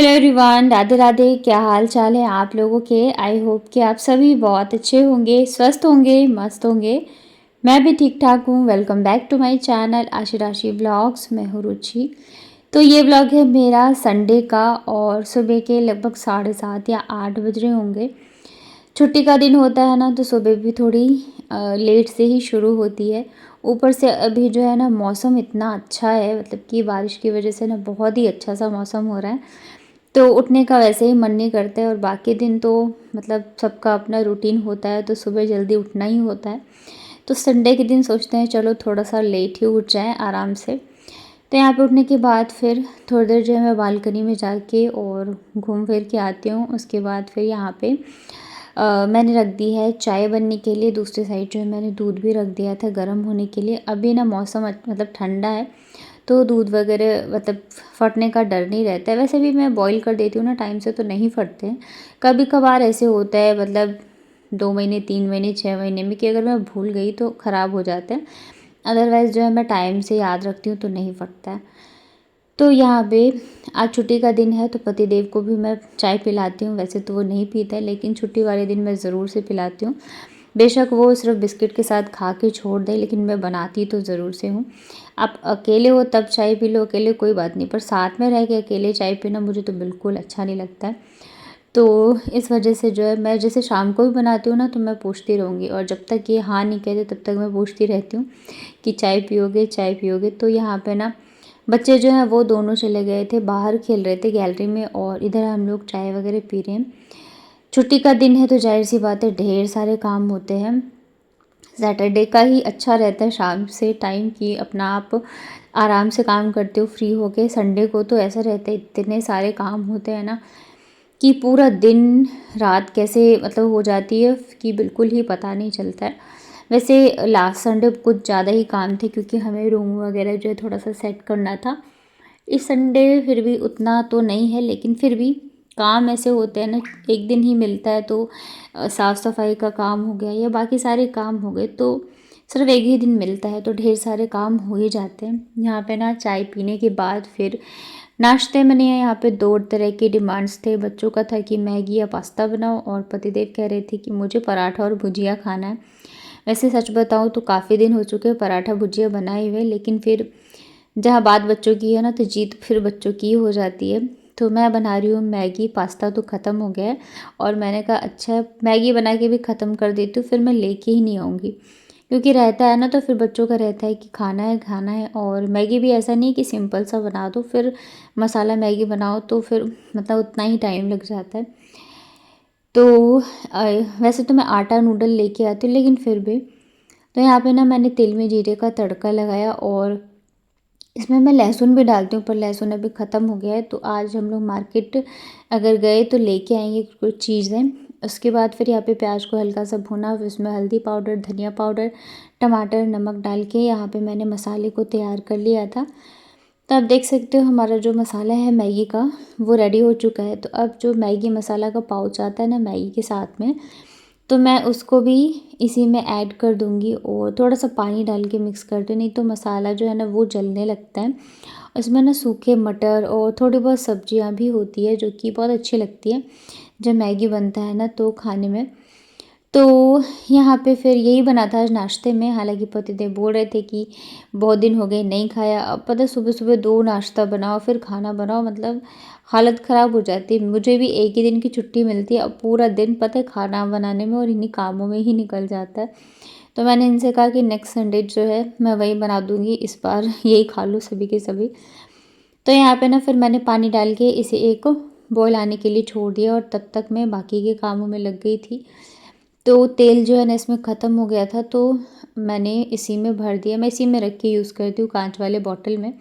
Hello everyone, Radhe Radhe. क्या हाल चाल है आप लोगों के। आई होप कि आप सभी बहुत अच्छे होंगे, स्वस्थ होंगे, मस्त होंगे। मैं भी ठीक ठाक हूँ। Welcome back to my channel Aashi Rashi blogs. मैं हूँ रुचि। तो ये ब्लॉग है मेरा संडे का और सुबह के लगभग 7:30 या 8 बज रहे होंगे। छुट्टी का दिन होता है ना, तो सुबह भी थोड़ी लेट से ही शुरू होती है। ऊपर से अभी जो है ना मौसम इतना अच्छा है, मतलब कि बारिश की वजह से ना बहुत ही अच्छा सा मौसम हो रहा है। तो उठने का वैसे ही मन नहीं करता है और बाकी दिन तो मतलब सबका अपना रूटीन होता है, तो सुबह जल्दी उठना ही होता है। तो संडे के दिन सोचते हैं चलो थोड़ा सा लेट ही उठ जाएं आराम से। तो यहाँ पे उठने के बाद फिर थोड़ी देर जो है मैं बालकनी में जाके और घूम फिर के आती हूँ। उसके बाद फिर यहाँ पे मैंने रख दी है चाय बनने के लिए। दूसरी साइड जो है मैंने दूध भी रख दिया था गर्म होने के लिए। अभी ना मौसम मतलब ठंडा है, तो दूध वगैरह मतलब फटने का डर नहीं रहता है। वैसे भी मैं बॉईल कर देती हूँ ना टाइम से, तो नहीं फटते हैं। कभी कभार ऐसे होता है, मतलब 2 महीने 3 महीने 6 महीने में, कि अगर मैं भूल गई तो ख़राब हो जाते हैं। अदरवाइज़ जो है मैं टाइम से याद रखती हूँ तो नहीं फटता है। तो यहाँ पे आज छुट्टी का दिन है, तो पतिदेव को भी मैं चाय पिलाती हूँ। वैसे तो वो नहीं पीता है, लेकिन छुट्टी वाले दिन मैं ज़रूर से पिलाती हूँ। बेशक वो सिर्फ बिस्किट के साथ खा के छोड़ दे, लेकिन मैं बनाती तो ज़रूर से हूँ। आप अकेले हो तब चाय पी लो, अकेले कोई बात नहीं, पर साथ में रह के अकेले चाय पीना मुझे तो बिल्कुल अच्छा नहीं लगता है। तो इस वजह से जो है मैं जैसे शाम को भी बनाती हूँ ना, तो मैं पूछती रहूँगी, और जब तक ये हाँ नहीं कहते तब तक मैं पूछती रहती हूँ कि चाय पियोगे चाय पियोगे। तो यहाँ पे ना बच्चे जो हैं वो दोनों चले गए थे, बाहर खेल रहे थे गैलरी में, और इधर हम लोग चाय वगैरह पी रहे हैं। छुट्टी का दिन है तो जाहिर सी बात है ढेर सारे काम होते हैं। सैटरडे का ही अच्छा रहता है शाम से टाइम, कि अपना आप आराम से काम करते हो फ्री होके। संडे को तो ऐसा रहता है इतने सारे काम होते हैं ना, कि पूरा दिन रात कैसे मतलब हो जाती है कि बिल्कुल ही पता नहीं चलता है। वैसे लास्ट संडे कुछ ज़्यादा ही काम थे, क्योंकि हमें रूम वगैरह जो है थोड़ा सा सेट करना था। इस संडे फिर भी उतना तो नहीं है, लेकिन फिर भी काम ऐसे होते हैं ना, एक दिन ही मिलता है। तो साफ़ सफाई का काम हो गया या बाकी सारे काम हो गए, तो सिर्फ एक ही दिन मिलता है, तो ढेर सारे काम हो ही जाते हैं। यहाँ पे ना चाय पीने के बाद फिर नाश्ते में नहीं है, यहाँ पे 2 तरह की डिमांड्स थे। बच्चों का था कि मैगी या पास्ता बनाओ, और पतिदेव कह रहे थे कि मुझे पराठा और भुजिया खाना है। वैसे सच बताऊँ तो काफ़ी दिन हो चुके हैं पराठा भुजिया बनाए हुए, लेकिन फिर जहाँ बात बच्चों की है ना, तो जीत फिर बच्चों की ही हो जाती है। तो मैं बना रही हूँ मैगी। पास्ता तो ख़त्म हो गया है, और मैंने कहा अच्छा मैगी बना के भी ख़त्म कर देती हूँ, फिर मैं लेके ही नहीं आऊँगी। क्योंकि रहता है ना, तो फिर बच्चों का रहता है कि खाना है खाना है। और मैगी भी ऐसा नहीं कि सिंपल सा बना दो, फिर मसाला मैगी बनाओ तो फिर मतलब उतना ही टाइम लग जाता है। तो वैसे तो मैं आटा नूडल लेके आती हूँ, लेकिन फिर भी तो यहाँ पे ना मैंने तेल में जीरे का तड़का लगाया, और इसमें मैं लहसुन भी डालती हूँ, पर लहसुन अभी ख़त्म हो गया है। तो आज हम लोग मार्केट अगर गए तो लेके आएंगे कुछ चीज़ें। उसके बाद फिर यहाँ पे प्याज को हल्का सा भुना, फिर उसमें हल्दी पाउडर, धनिया पाउडर, टमाटर, नमक डाल के यहाँ पे मैंने मसाले को तैयार कर लिया था। तो आप देख सकते हो हमारा जो मसाला है मैगी का, वो रेडी हो चुका है। तो अब जो मैगी मसाला का पाउच आता है ना मैगी के साथ में, तो मैं उसको भी इसी में ऐड कर दूँगी, और थोड़ा सा पानी डाल के मिक्स कर दूँ, नहीं तो मसाला जो है ना वो जलने लगता है। इसमें ना सूखे मटर और थोड़ी बहुत सब्जियां भी होती है, जो कि बहुत अच्छी लगती है जब मैगी बनता है ना तो खाने में। तो यहाँ पे फिर यही बना था आज नाश्ते में। हालांकि पतिदेव बोल रहे थे कि बहुत दिन हो गए नहीं खाया। अब पता सुबह सुबह 2 नाश्ता बनाओ फिर खाना बनाओ, मतलब हालत ख़राब हो जाती है। मुझे भी एक ही दिन की छुट्टी मिलती है, अब पूरा दिन पता है खाना बनाने में और इन्हीं कामों में ही निकल जाता है। तो मैंने इनसे कहा कि नेक्स्ट संडे जो है मैं वही बना दूँगी, इस बार यही खा लो सभी के सभी। तो यहाँ पे ना फिर मैंने पानी डाल के इसे एक बॉयल आने के लिए छोड़ दिया, और तब तक मैं बाकी के कामों में लग गई थी। तो तेल जो है ना इसमें ख़त्म हो गया था, तो मैंने इसी में भर दिया। मैं इसी में रख के यूज़ करती हूँ, कांच वाले बॉटल में।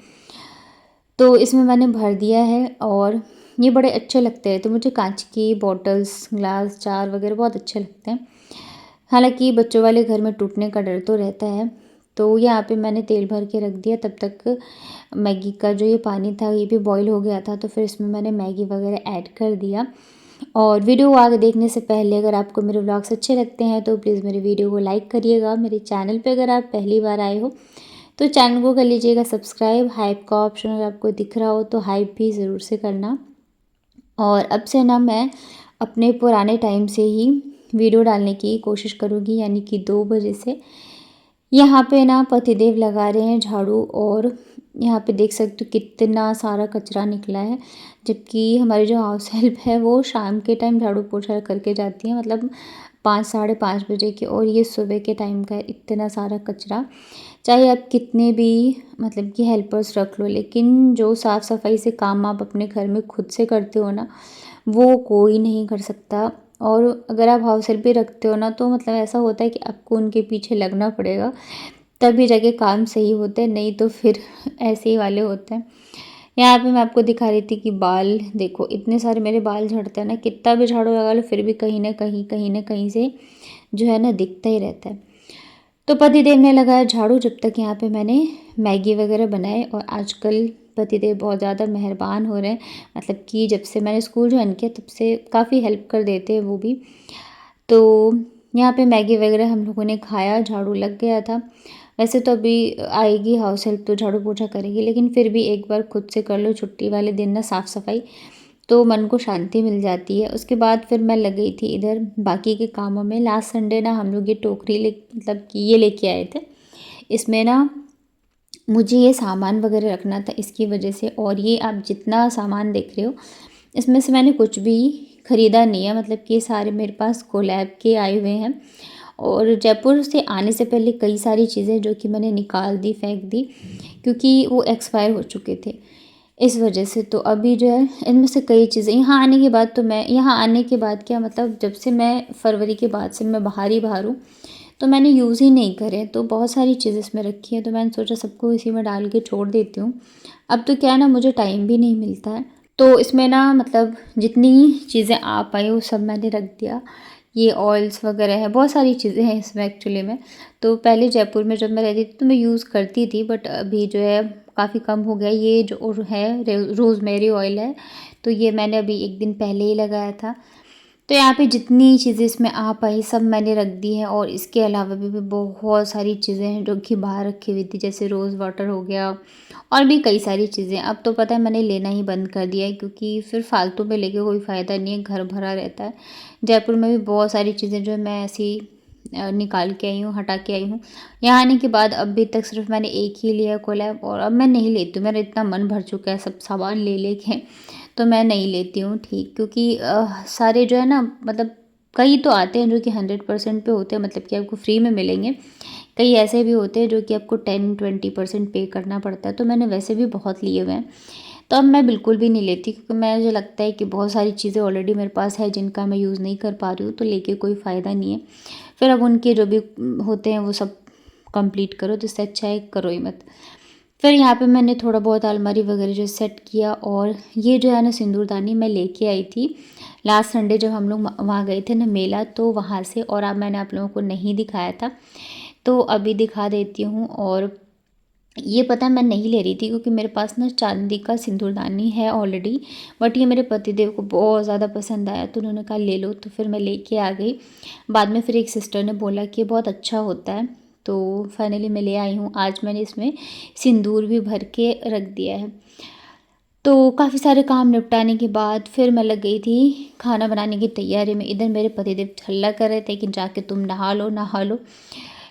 तो इसमें मैंने भर दिया है, और ये बड़े अच्छे लगते हैं। तो मुझे कांच की बॉटल्स, ग्लास, जार वगैरह बहुत अच्छे लगते हैं। हालांकि बच्चों वाले घर में टूटने का डर तो रहता है। तो यहाँ पे मैंने तेल भर के रख दिया। तब तक मैगी का जो ये पानी था ये भी बॉईल हो गया था, तो फिर इसमें मैंने मैगी वगैरह ऐड कर दिया। और वीडियो आगे देखने से पहले अगर आपको मेरे व्लॉग्स अच्छे लगते हैं तो प्लीज़ मेरे वीडियो को लाइक करिएगा। मेरे चैनल पे अगर आप पहली बार आए हो तो चैनल को कर लीजिएगा सब्सक्राइब। हाइप का ऑप्शन अगर आपको दिख रहा हो तो हाइप भी ज़रूर से करना। और अब से ना मैं अपने पुराने टाइम से ही वीडियो डालने की कोशिश करूँगी, यानी कि 2 बजे से। यहाँ पे ना पतिदेव लगा रहे हैं झाड़ू, और यहाँ पे देख सकते हो कितना सारा कचरा निकला है। जबकि हमारी जो हाउस हेल्प है वो शाम के टाइम झाड़ू पोछा करके जाती है, मतलब 5 साढ़े 5 बजे के, और ये सुबह के टाइम का है। इतना सारा कचरा, चाहे आप कितने भी मतलब कि हेल्पर्स रख लो, लेकिन जो साफ़ सफाई से काम आप अपने घर में खुद से करते हो ना, वो कोई नहीं कर सकता। और अगर आप हाउस हेल्प भी रखते हो ना, तो मतलब ऐसा होता है कि आपको उनके पीछे लगना पड़ेगा, तभी जाके काम सही होते हैं, नहीं तो फिर ऐसे ही वाले होते हैं। यहाँ पे मैं आपको दिखा रही थी कि बाल देखो, इतने सारे मेरे बाल झड़ते हैं ना, कितना भी झाड़ू लगा लो फिर भी कहीं ना कहीं से जो है ना दिखता ही रहता है। तो पतिदेव ने लगाया झाड़ू, जब तक यहाँ पे मैंने मैगी वगैरह बनाए। और आजकल पतिदेव बहुत ज़्यादा मेहरबान हो रहे हैं, मतलब कि जब से मैंने स्कूल ज्वाइन किया तब से काफ़ी हेल्प कर देते हैं वो भी। तो यहाँ पे मैगी वगैरह हम लोगों ने खाया, झाड़ू लग गया था। वैसे तो अभी आएगी हाउस हेल्प तो झाड़ू पोछा करेगी, लेकिन फिर भी एक बार खुद से कर लो छुट्टी वाले दिन ना साफ़ सफाई, तो मन को शांति मिल जाती है। उसके बाद फिर मैं लग गई थी इधर बाकी के कामों में। लास्ट संडे ना हम लोग ये टोकरी ले मतलब कि ये लेके आए थे। इसमें ना मुझे ये सामान वगैरह रखना था इसकी वजह से। और ये आप जितना सामान देख रहे हो, इसमें से मैंने कुछ भी ख़रीदा नहीं है, मतलब कि ये सारे मेरे पास कोलैब के आए हुए हैं। और जयपुर से आने से पहले कई सारी चीज़ें जो कि मैंने निकाल दी, फेंक दी, क्योंकि वो एक्सपायर हो चुके थे इस वजह से। तो अभी जो है इनमें से कई चीज़ें यहाँ आने के बाद, तो मैं यहाँ आने के बाद क्या मतलब जब से मैं फरवरी के बाद से मैं बाहर ही बाहर हूँ, तो मैंने यूज़ ही नहीं करे। तो बहुत सारी चीज़ें इसमें रखी हैं, तो मैंने सोचा सबको इसी में डाल के छोड़ देती हूँ। अब तो क्या है ना, मुझे टाइम भी नहीं मिलता है, तो इसमें ना मतलब जितनी चीज़ें आ पाई वो सब मैंने रख दिया। ये ऑयल्स वगैरह है, बहुत सारी चीज़ें हैं इसमें एक्चुअली में। तो पहले जयपुर में जब मैं रहती थी तो मैं यूज़ करती थी, बट अभी जो है काफ़ी कम हो गया। ये जो और है रोज़मेरी ऑयल है, तो ये मैंने अभी 1 दिन पहले ही लगाया था। तो यहाँ पे जितनी चीज़ें इसमें आ पाई सब मैंने रख दी हैं। और इसके अलावा भी बहुत सारी चीज़ें हैं जो कि बाहर रखी हुई थी, जैसे रोज़ वाटर हो गया, और भी कई सारी चीज़ें। अब तो पता है मैंने लेना ही बंद कर दिया है, क्योंकि फिर फालतू में लेके कोई फ़ायदा नहीं है, घर भरा रहता है। जयपुर में भी बहुत सारी चीज़ें जो मैं ऐसी निकाल के आई हूँ, हटा के आई हूँ। यहाँ आने के बाद अभी तक सिर्फ मैंने एक ही लिया कोलैब, और अब मैं नहीं लेती हूँ। मेरा इतना मन भर चुका है सब सामान ले लेके, तो मैं नहीं लेती हूँ, ठीक। क्योंकि सारे जो है ना, मतलब कई तो आते हैं जो कि 100% पे होते हैं, मतलब कि आपको फ्री में मिलेंगे। कई ऐसे भी होते हैं जो कि आपको 10-20% पे करना पड़ता है। तो मैंने वैसे भी बहुत लिए हुए हैं, तो अब मैं बिल्कुल भी नहीं लेती, क्योंकि मुझे लगता है कि बहुत सारी चीज़ें ऑलरेडी मेरे पास है जिनका मैं यूज़ नहीं कर पा रही हूँ, तो लेके कोई फ़ायदा नहीं है। फिर अब उनके जो भी होते हैं वो सब कंप्लीट करो, तो इससे अच्छा है करो ही मत। फिर यहाँ पे मैंने थोड़ा बहुत अलमारी वगैरह जो सेट किया। और ये जो है ना सिंदूरदानी मैं लेके आई थी लास्ट संडे जब हम लोग वहाँ गए थे ना मेला, तो वहाँ से। और अब मैंने आप लोगों को नहीं दिखाया था, तो अभी दिखा देती हूँ। और ये पता है मैं नहीं ले रही थी, क्योंकि मेरे पास ना चांदी का सिंदूरदानी है ऑलरेडी, बट ये मेरे पतिदेव को बहुत ज़्यादा पसंद आया, तो उन्होंने कहा ले लो, तो फिर मैं लेके आ गई। बाद में फिर एक सिस्टर ने बोला कि ये बहुत अच्छा होता है, तो फाइनली मैं ले आई हूँ। आज मैंने इसमें सिंदूर भी भर के रख दिया है। तो काफ़ी सारे काम निपटाने के बाद फिर मैं लग गई थी खाना बनाने की तैयारी में। इधर मेरे पतिदेव हल्ला कर रहे थे कि जाके तुम नहा लो नहा लो,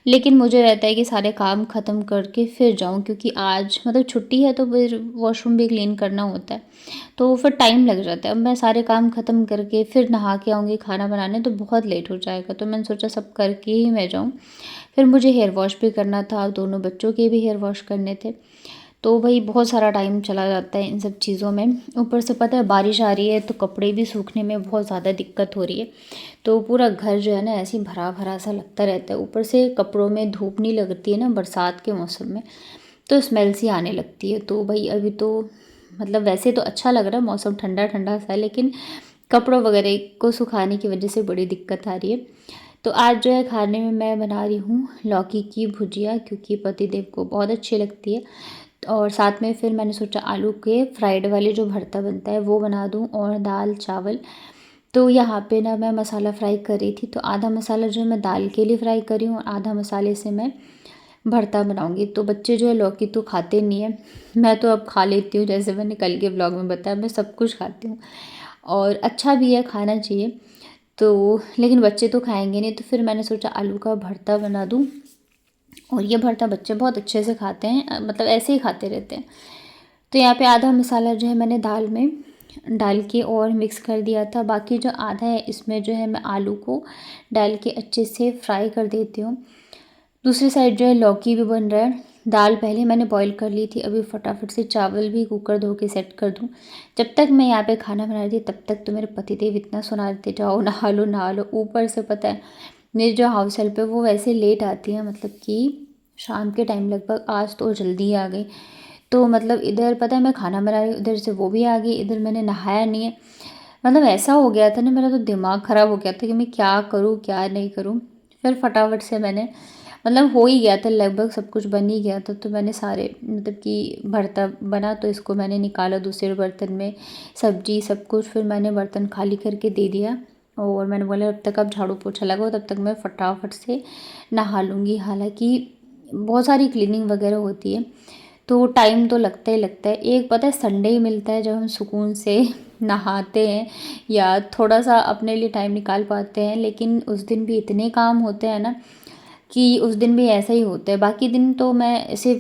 लेकिन मुझे रहता है कि सारे काम ख़त्म करके फिर जाऊं, क्योंकि आज मतलब छुट्टी है, तो फिर वॉशरूम भी क्लीन करना होता है, तो फिर टाइम लग जाता है। अब मैं सारे काम ख़त्म करके फिर नहा के आऊँगी खाना बनाने, तो बहुत लेट हो जाएगा। तो मैंने सोचा सब करके ही मैं जाऊँ। फिर मुझे हेयर वॉश भी करना था, दोनों बच्चों के भी हेयर वॉश करने थे, तो भाई बहुत सारा टाइम चला जाता है इन सब चीज़ों में। ऊपर से पता है बारिश आ रही है, तो कपड़े भी सूखने में बहुत ज़्यादा दिक्कत हो रही है। तो पूरा घर जो है ना ऐसे ही भरा भरा सा लगता रहता है। ऊपर से कपड़ों में धूप नहीं लगती है ना बरसात के मौसम में, तो स्मेल सी आने लगती है। तो भाई अभी तो मतलब वैसे तो अच्छा लग रहा है, मौसम ठंडा ठंडा सा है, लेकिन कपड़ों वगैरह को सुखाने की वजह से बड़ी दिक्कत आ रही है। तो आज जो है खाने में मैं बना रही हूँ लौकी की भुजिया, क्योंकि पतिदेव को बहुत अच्छी लगती है। और साथ में फिर मैंने सोचा आलू के फ्राइड वाले जो भरता बनता है वो बना दूं, और दाल चावल। तो यहाँ पे ना मैं मसाला फ्राई कर रही थी, तो आधा मसाला जो है मैं दाल के लिए फ्राई करी हूँ, और आधा मसाले से मैं भरता बनाऊंगी। तो बच्चे जो है लौकी तो खाते नहीं है, मैं तो अब खा लेती हूँ, जैसे मैंने कल के ब्लॉग में बताया मैं सब कुछ खाती हूँ। और अच्छा भी है, खाना चाहिए। तो लेकिन बच्चे तो खाएंगे नहीं, तो फिर मैंने सोचा आलू का भरता बना दूँ। और ये भरता बच्चे बहुत अच्छे से खाते हैं, मतलब ऐसे ही खाते रहते हैं। तो यहाँ पे आधा मसाला जो है मैंने दाल में डाल के और मिक्स कर दिया था। बाकी जो आधा है इसमें जो है मैं आलू को डाल के अच्छे से फ्राई कर देती हूँ। दूसरी साइड जो है लौकी भी बन रहा है। दाल पहले मैंने बॉईल कर ली थी, अभी फटाफट से चावल भी कुकर धो के सेट कर दूँ। जब तक मैं यहाँ पे खाना बना रही थी तब तक तो मेरे पतिदेव इतना सुना रहे थे, जाओ नहा लो नहा लो। ऊपर से पता है मेरी जो हाउस हेल्प है वो वैसे लेट आती है, मतलब कि शाम के टाइम लगभग, आज तो जल्दी ही आ गई। तो मतलब इधर पता है मैं खाना बना रही हूँ, इधर से वो भी आ गई, इधर मैंने नहाया नहीं है। मतलब ऐसा हो गया था ना, मेरा तो दिमाग ख़राब हो गया था कि मैं क्या करूँ क्या नहीं करूँ। फिर फटाफट से मैंने, मतलब हो ही गया था लगभग, सब कुछ बन ही गया था। तो मैंने सारे, मतलब कि भरता बना तो इसको मैंने निकाला दूसरे बर्तन में, सब्जी सब कुछ। फिर मैंने बर्तन खाली करके दे दिया और मैंने बोला जब तक आप झाड़ू पोछा लगाओ तब तक मैं फटाफट से नहा लूँगी। हालाँकि बहुत सारी क्लीनिंग वगैरह होती है तो टाइम तो लगता ही लगता है। एक पता है संडे ही मिलता है जब हम सुकून से नहाते हैं या थोड़ा सा अपने लिए टाइम निकाल पाते हैं, लेकिन उस दिन भी इतने काम होते हैं ना कि उस दिन भी ऐसा ही होता है। बाकी दिन तो मैं ऐसे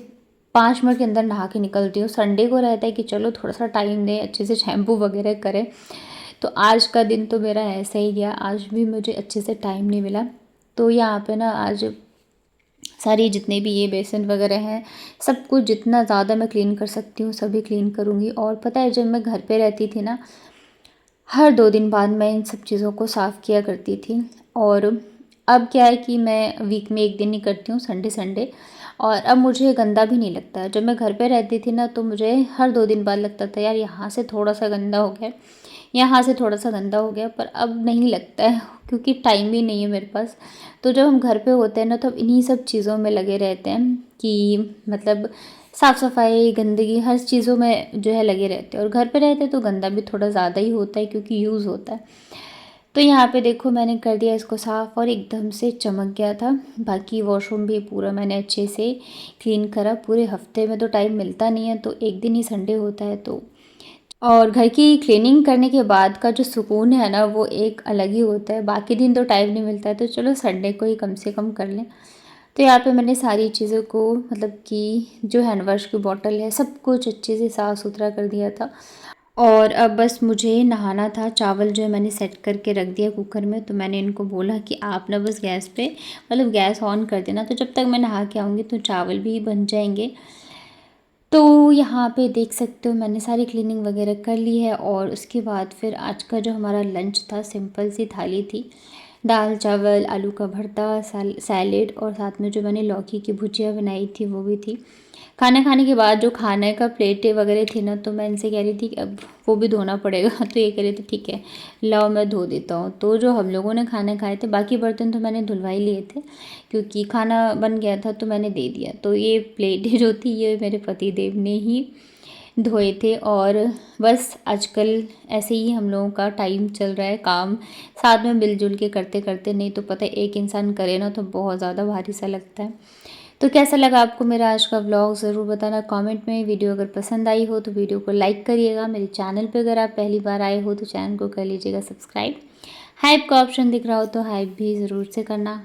5 मिनट के अंदर नहा के निकलती हूँ। संडे को रहता है कि चलो थोड़ा सा टाइम दें, अच्छे से शैम्पू वगैरह करें। तो आज का दिन तो मेरा ऐसा ही गया, आज भी मुझे अच्छे से टाइम नहीं मिला। तो यहाँ पे ना आज सारी जितने भी ये बेसन वगैरह हैं, सब कुछ जितना ज़्यादा मैं क्लीन कर सकती हूँ सभी क्लीन करूँगी। और पता है जब मैं घर पे रहती थी ना, हर 2 दिन बाद मैं इन सब चीज़ों को साफ़ किया करती थी। और अब क्या है कि मैं वीक में 1 दिन ही करती हूँ, संडे संडे। और अब मुझे गंदा भी नहीं लगता है। जब मैं घर पे रहती थी ना तो मुझे हर 2 दिन बाद लगता था यार यहाँ से थोड़ा सा गंदा हो गया, यहाँ से थोड़ा सा गंदा हो गया, पर अब नहीं लगता है क्योंकि टाइम ही नहीं है मेरे पास। तो जब हम घर पे होते हैं ना तो अब इन्हीं सब चीज़ों में लगे रहते हैं कि मतलब साफ़ सफाई गंदगी हर चीज़ों में जो है लगे रहते हैं। और घर पे रहते तो गंदा भी थोड़ा ज़्यादा ही होता है क्योंकि यूज़ होता है। तो यहाँ पे देखो मैंने कर दिया इसको साफ़ और एकदम से चमक गया था। बाकी वॉशरूम भी पूरा मैंने अच्छे से क्लीन करा। पूरे हफ्ते में तो टाइम मिलता नहीं है, तो एक दिन ही संडे होता है। तो और घर की क्लीनिंग करने के बाद का जो सुकून है ना वो एक अलग ही होता है। बाकी दिन तो टाइम नहीं मिलता है, तो चलो संडे को ही कम से कम कर लें। तो यहाँ पे मैंने सारी चीज़ों को, मतलब कि जो हैंड वॉश की बॉटल है सब कुछ अच्छे से साफ़ सुथरा कर दिया था। और अब बस मुझे नहाना था। चावल जो है मैंने सेट करके रख दिया कुकर में। तो मैंने इनको बोला कि आप ना बस गैस पे, मतलब गैस ऑन कर देना, तो जब तक मैं नहा के आऊँगी तो चावल भी बन जाएंगे। तो यहाँ पे देख सकते हो मैंने सारी क्लीनिंग वगैरह कर ली है। और उसके बाद फिर आज का जो हमारा लंच था, सिंपल सी थाली थी, दाल चावल आलू का भरता सैलेड और साथ में जो मैंने लौकी की भुजिया बनाई थी वो भी थी। खाना खाने के बाद जो खाने का प्लेटें वगैरह थी ना, तो मैं इनसे कह रही थी कि अब वो भी धोना पड़ेगा। तो ये कह रहे थे ठीक है लाओ मैं धो देता हूँ। तो जो हम लोगों ने खाना खाए थे, बाकी बर्तन तो मैंने धुलवा ही लिए थे क्योंकि खाना बन गया था तो मैंने दे दिया। तो ये प्लेटें जो थी ये मेरे पति देव ने ही धोए थे। और बस आजकल ऐसे ही हम लोगों का टाइम चल रहा है, काम साथ में मिलजुल के करते करते। नहीं तो पता है एक इंसान करे ना तो बहुत ज़्यादा भारी सा लगता है। तो कैसा लगा आपको मेरा आज का व्लॉग ज़रूर बताना कमेंट में। वीडियो अगर पसंद आई हो तो वीडियो को लाइक करिएगा। मेरे चैनल पे अगर आप पहली बार आए हो तो चैनल को कर लीजिएगा सब्सक्राइब। हाइप का ऑप्शन दिख रहा हो तो हाइप भी ज़रूर से करना।